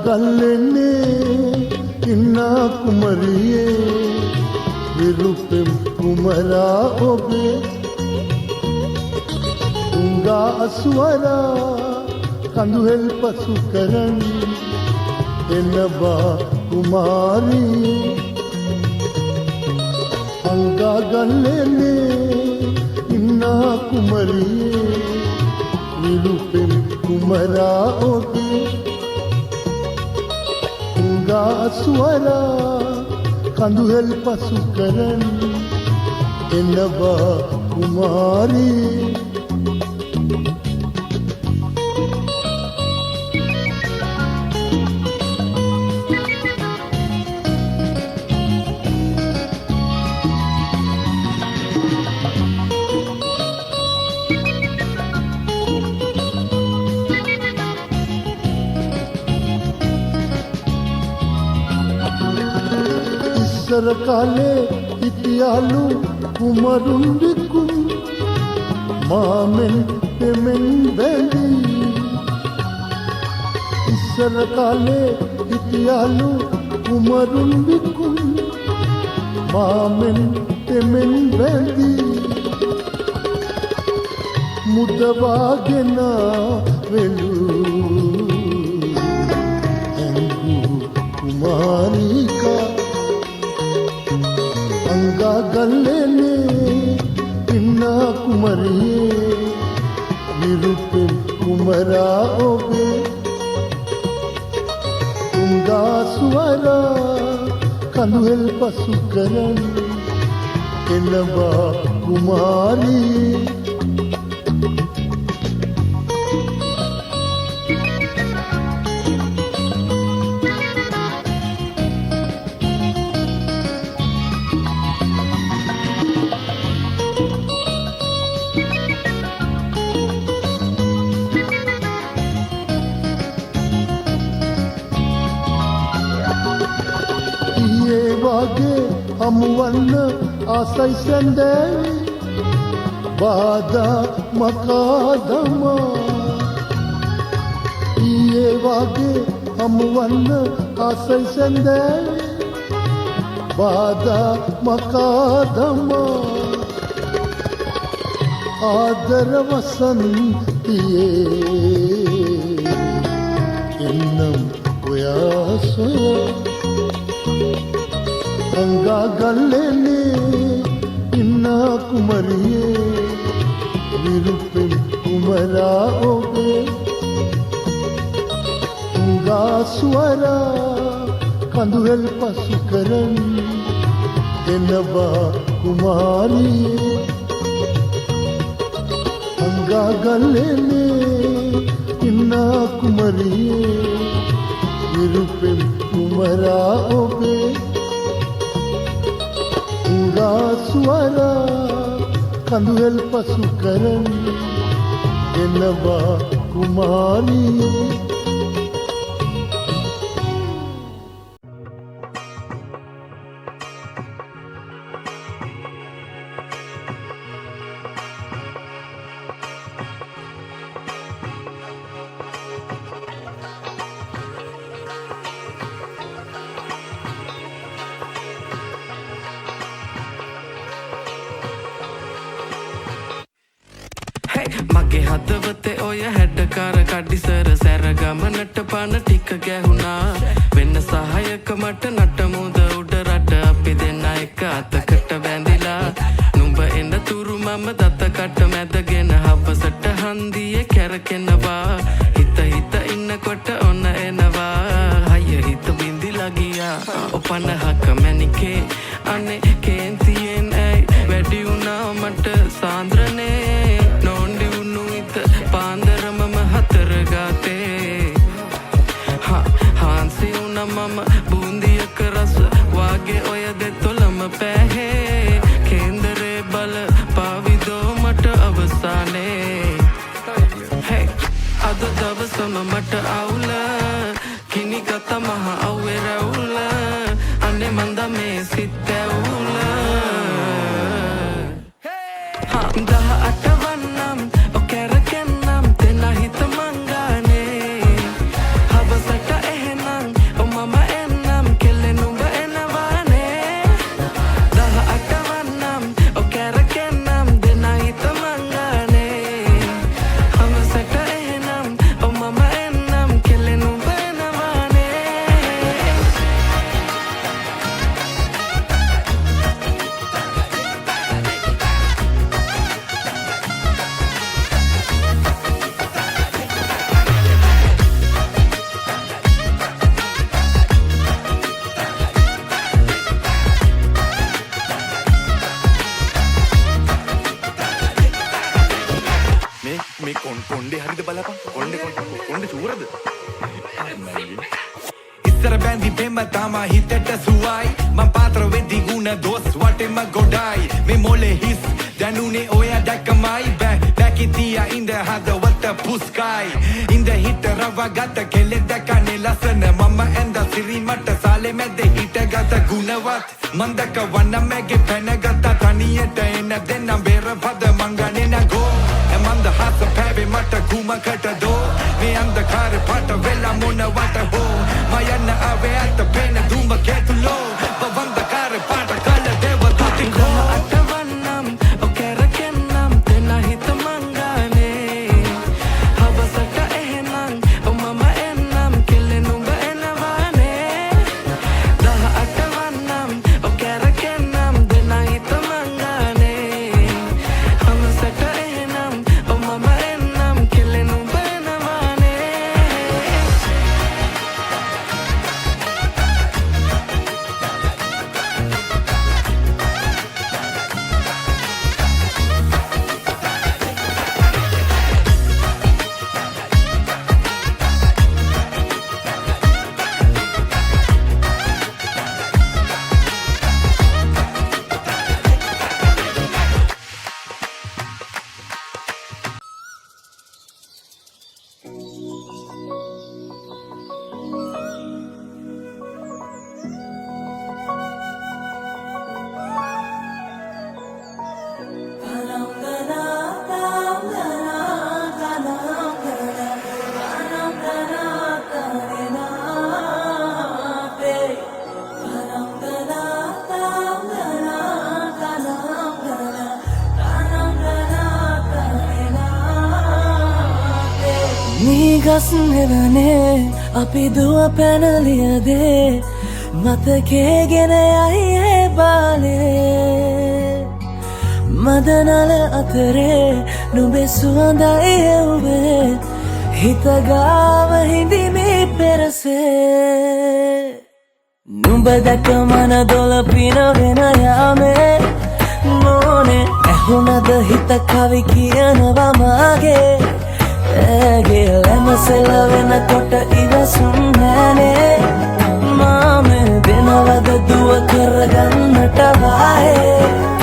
ගල්ලෙන්නේ ඉන්නා කුමරියේ විරුපෙම් කුමරා ඔබේ උංගා අසුවරා කඳුහෙල් පසු කරන් එනබා කුමාරී අංගා ගල්ලෙන්නේ ඉන්නා කුමරියේ විරුපෙම් කුමරා ඔබේ අසුවරා කඳුහෙල් පසු කරන් එනවා කුමාරී ඉස්සර කාලේ හිටියාලු කුමරුන් විකුන් මාමෙන් දෙමෙන් බැඳී ඉස්සර කාලේ හිටියාලු කුමරුන් විකුන් මාමෙන් දෙමෙන් බැඳී මුදවාගෙන වෙලු ඇඟු කුමාරිකා අංගා ගල්ලෙන්නේ ඉන්නා කුමරියේ විරුපෙම් කුමරා ඔබේ උංගා සුවරා කඳුහෙල් පසු කරන් එනවා කුමාරී වාගේ හමුවන්න ආසයි සැන්දෑවි බාධා මකාදමා ඊයේ වාගේ හමුවන්න ආසයි සැන්දෑවි බාධා මකාදමා ආදර වසන්තියේ එන්නම් ඔයා සොයා අංගා ගල්ලෙන්නේ ඉන්නා කුමරියේ විරුපෙම් කුමරා ඔබේ උංගා සුවරා කඳුහෙල් පසු කරන් එනවා කුමාරියේ අංගා ගල්ලෙන්නේ ඉන්නා කුමරියේ විරුපෙම් කුමරා ඔබේ සුවරා කඳුහෙල් පසු කරන් එනවා කුමාරී මගේ හදවතේ ඔය හැඩකාර කඩිසර සැර ගමනට පන ටික ගැහුණා වෙන්න සහයක මට නටමුද උඩ රට අපි දෙන්න එක අතකට බැඳිලා නුඹ එන තුරු මම දතකට මැදගෙන හවසට හන්දියේ කැරකෙනවා හිත හිත ඉන්නකොට ඔන්න එනවා හය හිත බින්දිලා ගියා ඔපනහක මැනිකේ අනේ කේන්තියෙන් ඇයි වැඩි වුණා මට සාන්ද්‍රනේ මම බූන්දියක රස වාගේ ඔය දෙතොලම පැහේ කේන්දරේ බල පාවිදෝ මට අවසානේ hey අද දවසම මට අවුල කිනි ගත මහ අව්වේ රැවුල අනේ මන්ද මේ සිත් ඇවුල 18 වන්නම් ඔකරකෙන්නම් තෙන හිත මංගානේ හවසට එහෙම කොණ්ඩේ හරිද බලපන් කොණ්ඩේ චූරද ඉස්සර බැඳි බෙම තමා හිතට සුවයි මං පාත්‍ර වෙද්දි ගුණ දොස් වටෙම ගොඩයි මේ මොලේ හිස් දැනුනේ ඔය දැක්කමයි බැකිතියා ඉඳ හදවත පුස්කයි ඉඳ හිට රවගත කෙලෙ දැකනේ ලස්සන මම ඇඳ සිරි මට සාලේ මැද හිටගත ගුණවත් මන්දක වන්න මැගේ පැනගත තනියට එන දෙන්නම් බේර පද මංගනේ නගෝ මන්ද හස පැවේ මට කුමකට දෝ මේ අන්ධකාර පට වෙලා මොනවට හෝ මයන්න අවේ අත පේන දුඹ කෙතුලෝ බවන්දකාර පාට කල දේව දුතිකෝ අටවන්නම් ඔකරකෙන්නම් දෙන හිත මංගානේ හවසට එහෙනම් මම එන්නම් කෙල්ලේ නුඹ එනවානේ දහ අටවන්නම් ඔකරකෙන්නම් දෙන හිත මංගානේ හවසට එහෙනම් මම එන්නම් කෙල්ලේ නුඹ එනවානේ ගස් නෙවනේ අපි දුව පැනලියදේ මතකේගෙන යයි ඒ බාලේ මදනල අතරේ නුඹේ සුවඳයි එව්වේ හිතගාව හිඳිමි පෙරසේ නුඹ දැක මන දොල පිනවෙන යාමේ මොනේ ඇහුනද හිත කවි කියනවා මාගේ ඇගේ ලැමසෙල වෙනකොට ඉවසුම් නෑනේ මාම දෙනවද දුව කරගන්නට වායේ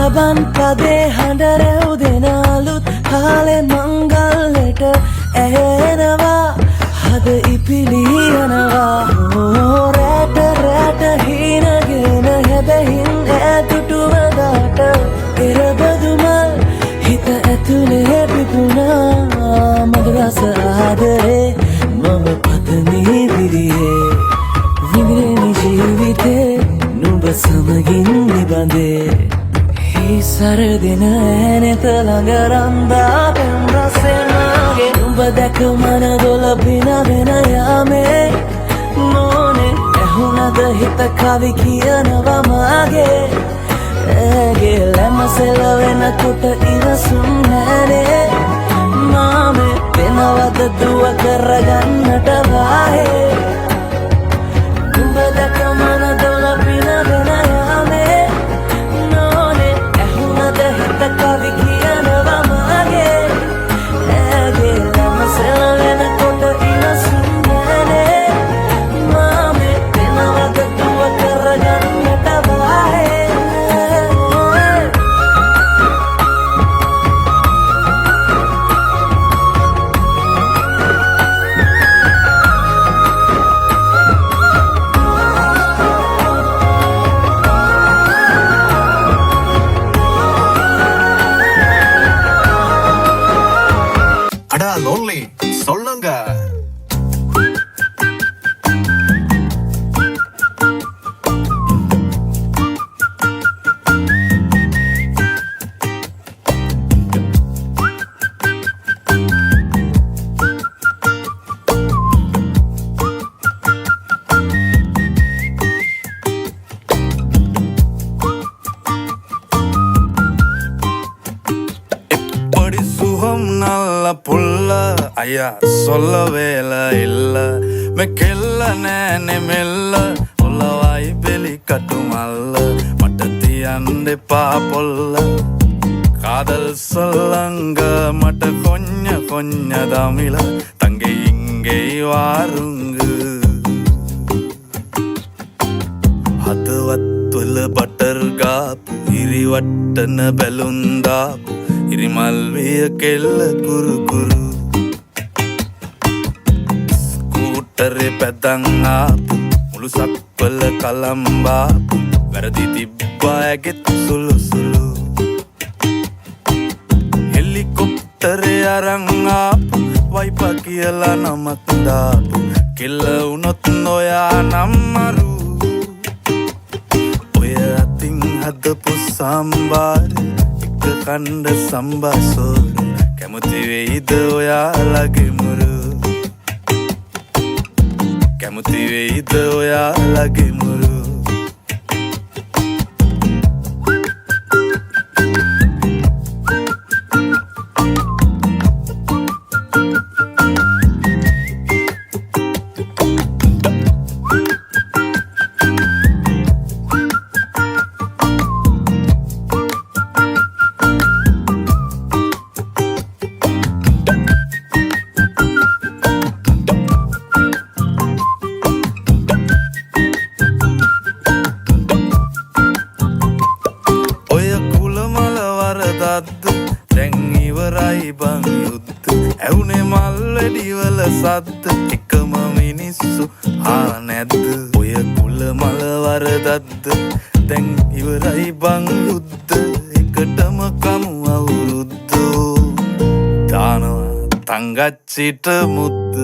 රබන් පදේ හඬ රැව් දෙන අලුත් කාලේ මංගල්ලට ඇහෙනවා හද ඉපිලි යනවා රැට රැට හීනගෙන හැබැහින් ඈදුටුවදාට පෙරබදුමල් හිත ඇතුලේ පිපුණා මధుරස ආදරේ මම පතමි විරියේ විඳින ජීවිතේ නුඹ සමගින් නිබඳේ සරදින ඇනෙත ළඟ රන්දා පෙම් රසෙනාගේ නුඹ දැක මන දොල පිනවෙන යාමේ මොනේ ඇහුනද හිත කවි කියනවා මාගේ ඇගේ ලැමසෙල වෙනකොට ඉවසුම් නෑනේ මාමේ වෙනවද දුව කරගන්නට වායේ නුඹ දැක මන දොල පිනවෙන යාමේ කවි කියනවා මාගේ ඇගේ ලැමසෙල වෙනකොට ඉවසුම් නෑනේ මාමේ වෙනවද දුව කරගන්නට වායේ lonely சொல்லுங்க சொல்ல ஐயா சொல்ல வேலை இல்ல மெக்கெல்ல நேனே மெல்ல சொல்லவாய் வெளி கட்டுமல்ல மட்டத்தி அண்டை பாப்பொல்ல காதல் சொல்லங்க மட்ட கொஞ்ச தமிழ தங்கை இங்கே வாருங்கு හදවත්වල බටර් ගාපු ඉරිවට්ටන බැලුන්දාපු ඉරිමල්විය කෙල්ල කුරුකුරු ස්කූටරේ පැදන් ආපු මුළු සක්වල කලම්බාපු වැරදි තිබ්බා ඇගෙත් සුළු සුළු හෙලිකොප්ටරේ අරන් ආපු වයිපා කියලා නමක් දාපු කෙල්ල වුණොත් නොයා නම්මරු හදපු සම්බාර එක කණ්ඩ සම්බාසෝර කැමති වෙයිද ඔයාලගේ මුරු කැමති වෙයිද ඔයාලගේ මුරු දැන් ඉවරයි බං යුද්ධ ඇවුනේ මල්වැඩිවල සද්ද එකම මිනිස්සු ආ නැද්ද ඔය කුල මල වරදද්ද දැන් ඉවරයි බං යුද්ධ එකටම කමු අවුරුද්දෝ දානවා තංගච්චිට මුද්ද